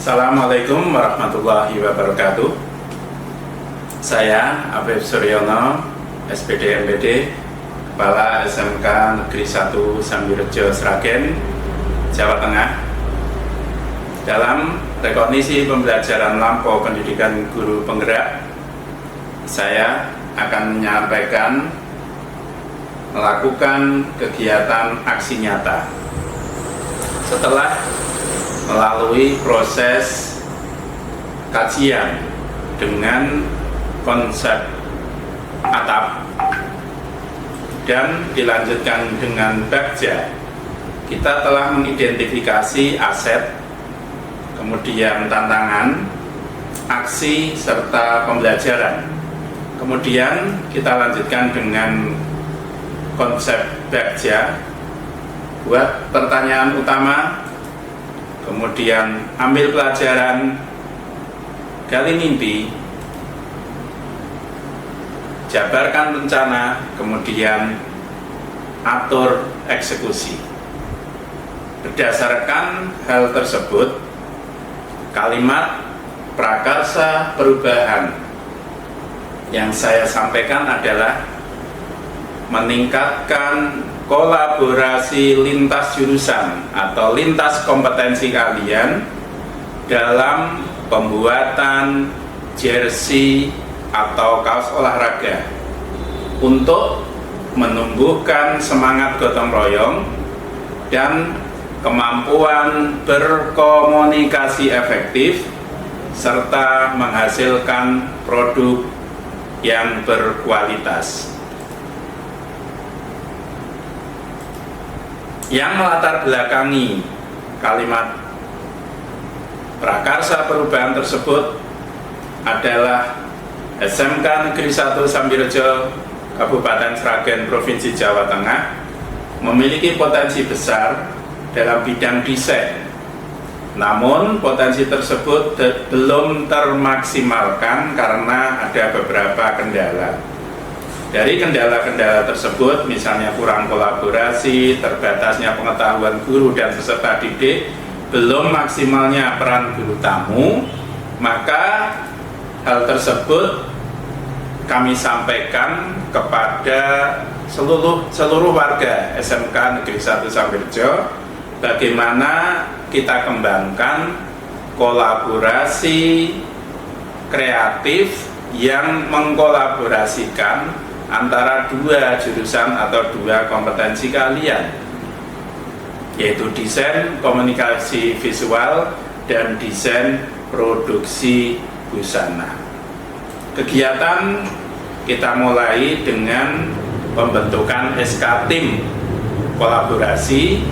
Assalamualaikum warahmatullahi wabarakatuh. Saya Afif Suryono, SPD MPD, Kepala SMK Negeri 1 Sambirejo Sragen, Jawa Tengah. Dalam rekognisi pembelajaran lampau pendidikan guru penggerak, saya akan menyampaikan melakukan kegiatan aksi nyata setelah melalui proses kajian dengan konsep atap dan dilanjutkan dengan bagja. Kita telah mengidentifikasi aset, kemudian tantangan, aksi, serta pembelajaran. Kemudian kita lanjutkan dengan konsep bagja. Buat pertanyaan utama, kemudian ambil pelajaran, gali mimpi, jabarkan rencana, kemudian atur eksekusi. Berdasarkan hal tersebut, kalimat prakarsa perubahan yang saya sampaikan adalah meningkatkan kolaborasi lintas jurusan atau lintas kompetensi kalian dalam pembuatan jersey atau kaos olahraga untuk menumbuhkan semangat gotong royong dan kemampuan berkomunikasi efektif serta menghasilkan produk yang berkualitas. Yang melatar belakangi kalimat prakarsa perubahan tersebut adalah SMK Negeri 1 Sambirejo Kabupaten Sragen Provinsi Jawa Tengah memiliki potensi besar dalam bidang desain. Namun potensi tersebut belum termaksimalkan karena ada beberapa kendala. Dari kendala-kendala tersebut, misalnya kurang kolaborasi, terbatasnya pengetahuan guru dan peserta didik, belum maksimalnya peran guru tamu, maka hal tersebut kami sampaikan kepada seluruh warga SMK Negeri 1 Sambirejo, bagaimana kita kembangkan kolaborasi kreatif yang mengkolaborasikan antara dua jurusan atau dua kompetensi kalian, yaitu desain komunikasi visual dan desain produksi busana. Kegiatan kita mulai dengan pembentukan SK tim kolaborasi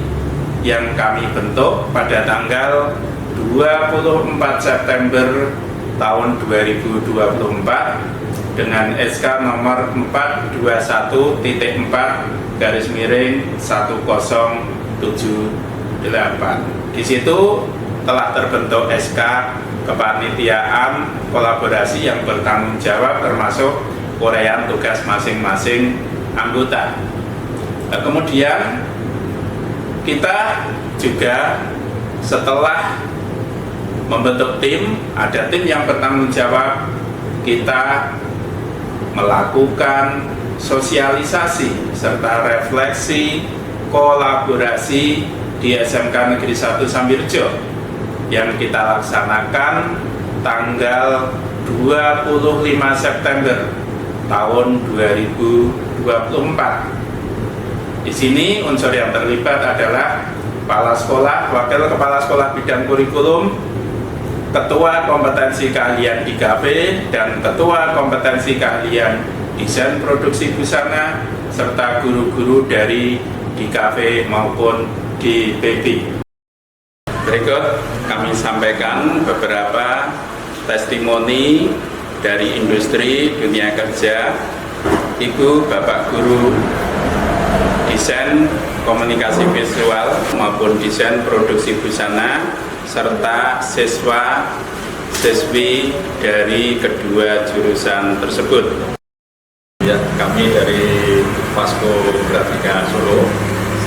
yang kami bentuk pada tanggal 24 September tahun 2024 dengan SK nomor 421.4-1078. Di situ telah terbentuk SK kepanitiaan kolaborasi yang bertanggung jawab termasuk uraian tugas masing-masing anggota. Kemudian kita juga setelah membentuk tim, ada tim yang bertanggung jawab, kita melakukan sosialisasi serta refleksi kolaborasi di SMK Negeri 1 Sambirejo yang kita laksanakan tanggal 25 September tahun 2024. Di sini unsur yang terlibat adalah kepala sekolah, wakil kepala sekolah bidang kurikulum, ketua kompetensi keahlian IKP, dan ketua kompetensi keahlian desain produksi busana, serta guru-guru dari DKV maupun DPB. Berikut kami sampaikan beberapa testimoni dari industri dunia kerja, Ibu Bapak Guru desain komunikasi visual maupun desain produksi busana, serta siswa-siswi dari kedua jurusan tersebut. Ya, kami dari Fasko Grafika Solo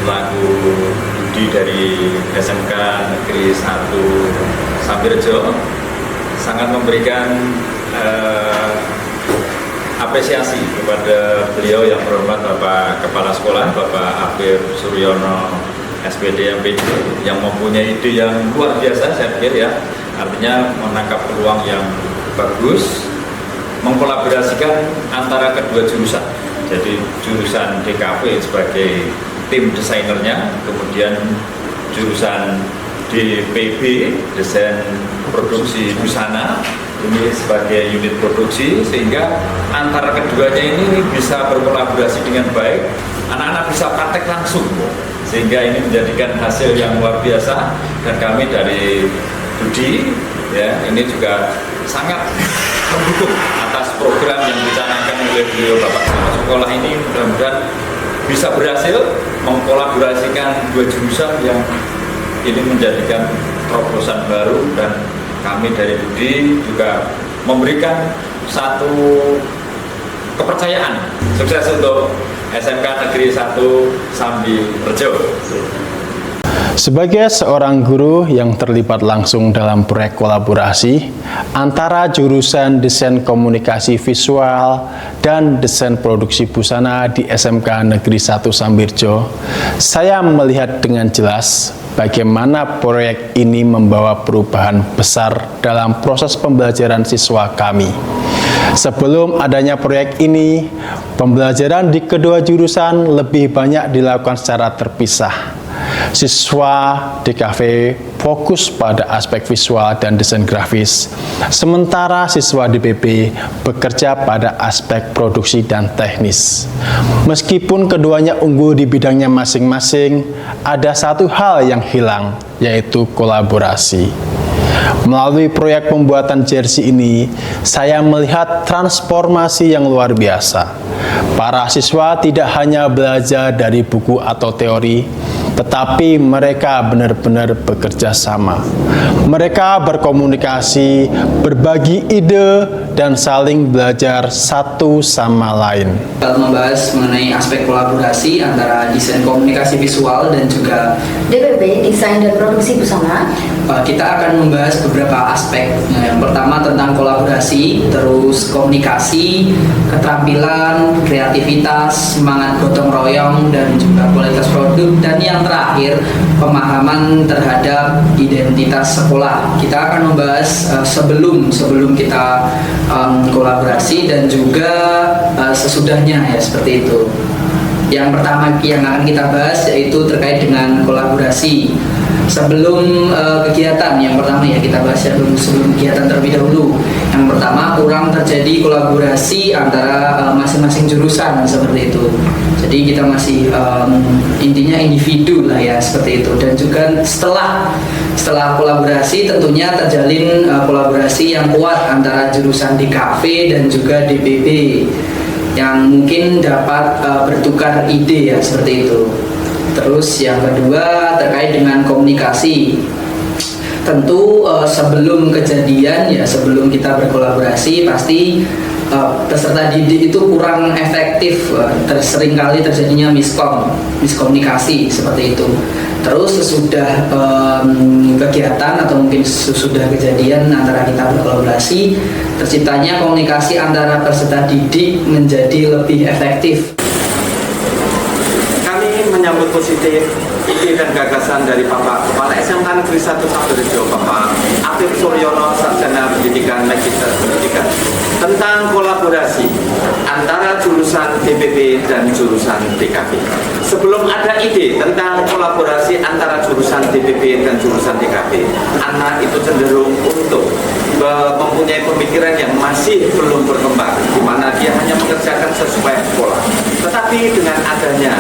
selaku Budi dari SMK Negeri 1 Sambirrejo sangat memberikan apresiasi kepada beliau yang berhormat Bapak Kepala Sekolah, Bapak Afif Suryono SPD MPD, yang mempunyai ide yang luar biasa, saya pikir ya, artinya menangkap peluang yang bagus, mengkolaborasikan antara kedua jurusan. Jadi jurusan DKV sebagai tim desainernya, kemudian jurusan DPB, desain produksi busana, ini sebagai unit produksi, sehingga antara keduanya ini bisa berkolaborasi dengan baik, anak-anak bisa praktek langsung, sehingga ini menjadikan hasil yang luar biasa. Dan kami dari Budi ya, ini juga sangat mendukung atas program yang dicanangkan oleh beliau Bapak Kepala Sekolah ini. Mudah-mudahan bisa berhasil mengkolaborasikan dua jurusan yang ini menjadikan terobosan baru, dan kami dari Budi juga memberikan satu kepercayaan. Sukses untuk SMK Negeri 1 Sambirrejo. Sebagai seorang guru yang terlibat langsung dalam proyek kolaborasi antara jurusan desain komunikasi visual dan desain produksi busana di SMK Negeri 1 Sambirrejo, saya melihat dengan jelas bagaimana proyek ini membawa perubahan besar dalam proses pembelajaran siswa kami. Sebelum adanya proyek ini, pembelajaran di kedua jurusan lebih banyak dilakukan secara terpisah. Siswa DKV fokus pada aspek visual dan desain grafis, sementara siswa DPB bekerja pada aspek produksi dan teknis. Meskipun keduanya unggul di bidangnya masing-masing, ada satu hal yang hilang, yaitu kolaborasi. Melalui proyek pembuatan jersey ini, saya melihat transformasi yang luar biasa. Para siswa tidak hanya belajar dari buku atau teori, tetapi mereka benar-benar bekerja sama. Mereka berkomunikasi, berbagi ide, dan saling belajar satu sama lain. Kita membahas mengenai aspek kolaborasi antara desain komunikasi visual dan juga DPB, desain dan produksi busana. Kita akan membahas beberapa aspek. Yang pertama tentang kolaborasi, terus komunikasi, keterampilan, kreativitas, semangat gotong royong, dan juga kualitas produk, dan yang terakhir pemahaman terhadap identitas sekolah. Kita akan membahas sebelum kita kolaborasi dan juga sesudahnya, ya, seperti itu. Yang pertama yang akan kita bahas yaitu terkait dengan kolaborasi. Sebelum kegiatan, yang pertama ya kita bahas ya sebelum kegiatan terlebih dahulu. Yang pertama, kurang terjadi kolaborasi antara masing-masing jurusan, seperti itu. Jadi kita masih intinya individu lah ya, seperti itu. Dan juga setelah kolaborasi tentunya terjalin kolaborasi yang kuat antara jurusan DKV dan juga DPB yang mungkin dapat bertukar ide, ya, seperti itu. Terus yang kedua terkait dengan komunikasi. Tentu sebelum kejadian, ya, sebelum kita berkolaborasi pasti peserta didik itu kurang efektif, seringkali terjadinya miskomunikasi seperti itu. Terus sesudah kegiatan atau mungkin sesudah kejadian antara kita berkolaborasi, terciptanya komunikasi antara peserta didik menjadi lebih efektif. menyambut positif ide dan gagasan dari Bapak Kepala SMK Negeri 1 Sambirejo, Bapak Apip Suryono, Sarjana Pendidikan Magister Pendidikan, tentang kolaborasi antara jurusan DPP dan jurusan DKP. Sebelum ada ide tentang kolaborasi antara jurusan DPP dan jurusan DKP, anak itu cenderung untuk mempunyai pemikiran yang masih belum berkembang, di mana dia hanya mengerjakan sesuai pola. Tetapi dengan adanya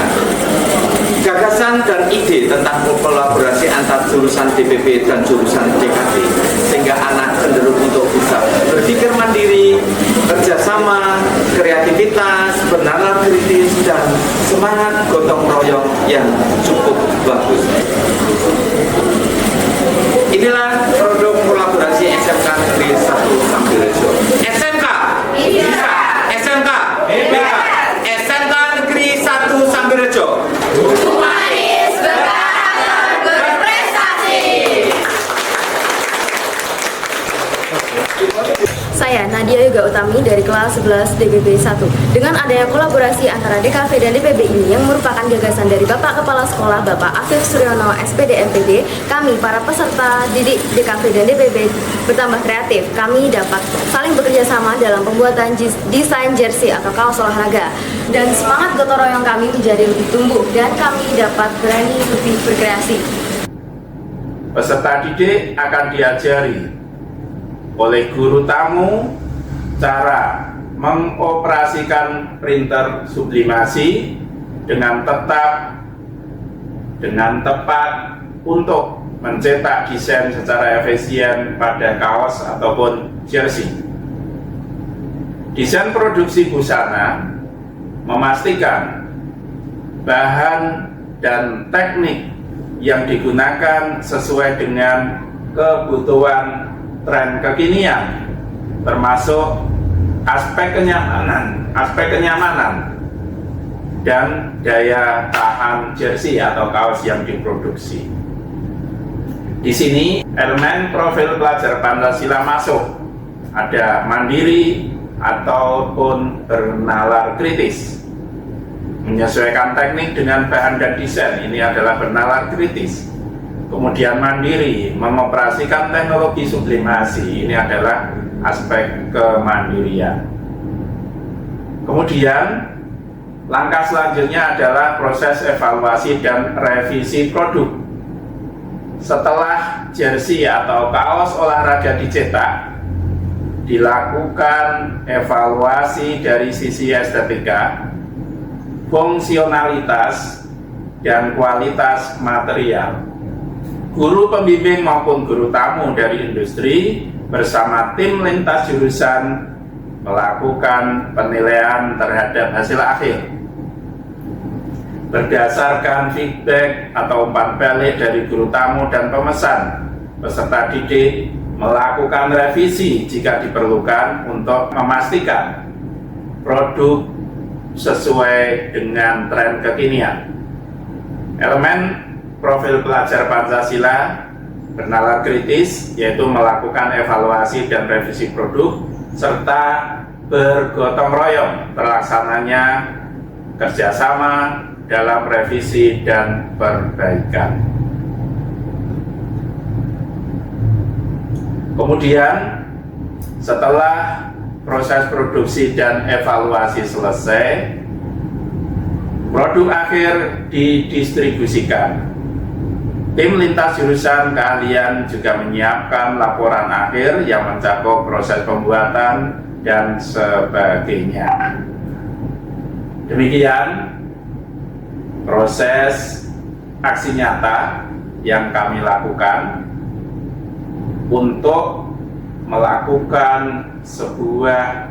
gagasan dan ide tentang kolaborasi antar jurusan DPP dan jurusan DKP, sehingga anak cenderung untuk bisa berpikir mandiri, kerjasama, kreativitas, bernalar kritis, dan semangat gotong royong yang cukup bagus. Inilah produk kolaborasi SMK Negeri 1 Sambirejo. SMK bisa, SMK bisa, SMK Negeri 1 Sambirejo. Humanis, berkarakter, berprestasi. Saya Nadia Yoga Utami dari kelas 11 DPP 1. Dengan adanya kolaborasi antara DKV dan DPB ini yang merupakan gagasan dari Bapak Kepala Sekolah Bapak Apip Suryono SPD MPD, kami para peserta didik DKV dan DPB bertambah kreatif. Kami dapat saling bekerja sama dalam pembuatan desain jersey atau kaos olahraga, dan semangat gotong royong kami menjadi lebih tumbuh dan kami dapat berani lebih berkreasi. Peserta didik akan diajari oleh guru tamu cara mengoperasikan printer sublimasi dengan tepat untuk mencetak desain secara efisien pada kaos ataupun jersey. Desain produksi busana memastikan bahan dan teknik yang digunakan sesuai dengan kebutuhan tren kekinian, termasuk aspek kenyamanan dan daya tahan jersey atau kaos yang diproduksi. Di sini elemen profil pelajar Pancasila masuk, ada mandiri ataupun bernalar kritis, menyesuaikan teknik dengan bahan dan desain, ini adalah bernalar kritis. Kemudian mandiri, mengoperasikan teknologi sublimasi, ini adalah aspek kemandirian. Kemudian langkah selanjutnya adalah proses evaluasi dan revisi produk. Setelah jersey atau kaos olahraga dicetak, dilakukan evaluasi dari sisi estetika, fungsionalitas, dan kualitas material. Guru pembimbing maupun guru tamu dari industri bersama tim lintas jurusan melakukan penilaian terhadap hasil akhir. Berdasarkan feedback atau umpan balik dari guru tamu dan pemesan, peserta didik melakukan revisi jika diperlukan untuk memastikan produk sesuai dengan tren kekinian. Elemen profil pelajar Pancasila bernalar kritis, yaitu melakukan evaluasi dan revisi produk serta bergotong royong terlaksananya kerjasama dalam revisi dan perbaikan. Kemudian setelah proses produksi dan evaluasi selesai, produk akhir didistribusikan. Tim lintas jurusan keahlian juga menyiapkan laporan akhir yang mencakup proses pembuatan dan sebagainya. Demikian proses aksi nyata yang kami lakukan untuk melakukan sebuah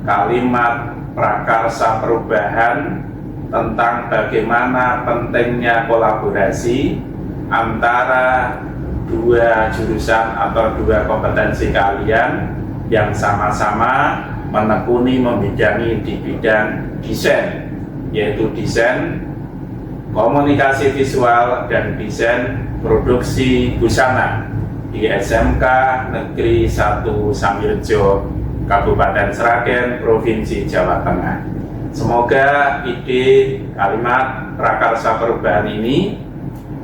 kalimat prakarsa perubahan tentang bagaimana pentingnya kolaborasi antara dua jurusan atau dua kompetensi keahlian yang sama-sama menekuni membidangi di bidang desain, yaitu desain komunikasi visual dan desain produksi busana di SMK Negeri 1 Sambirejo, Kabupaten Sragen, Provinsi Jawa Tengah. Semoga ide kalimat prakarsa perubahan ini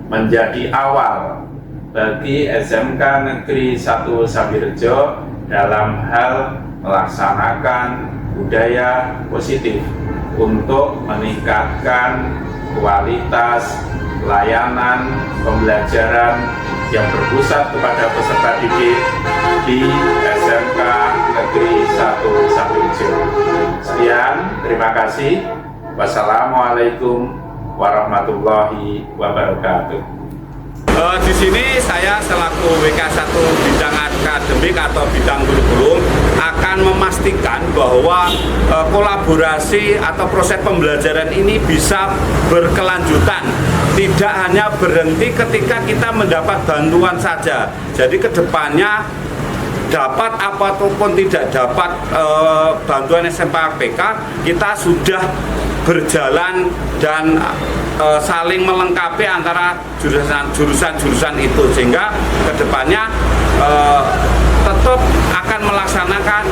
menjadi awal bagi SMK Negeri 1 Sambirejo dalam hal melaksanakan budaya positif untuk meningkatkan kualitas layanan pembelajaran yang berpusat kepada peserta didik di SMK Negeri 1 Sambirejo. Sekian, terima kasih. Wassalamualaikum warahmatullahi wabarakatuh. Di sini saya selaku WK1 bidang akademik atau bidang kurikulum akan memastikan bahwa kolaborasi atau proses pembelajaran ini bisa berkelanjutan, tidak hanya berhenti ketika kita mendapat bantuan saja. Jadi kedepannya dapat ataupun tidak dapat bantuan SMPAPK, kita sudah berjalan dan saling melengkapi antara jurusan-jurusan itu, sehingga kedepannya tetap akan melaksanakan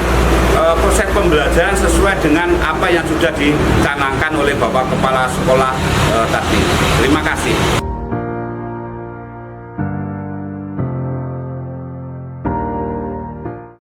proses pembelajaran sesuai dengan apa yang sudah dicanangkan oleh Bapak Kepala Sekolah tadi. Terima kasih.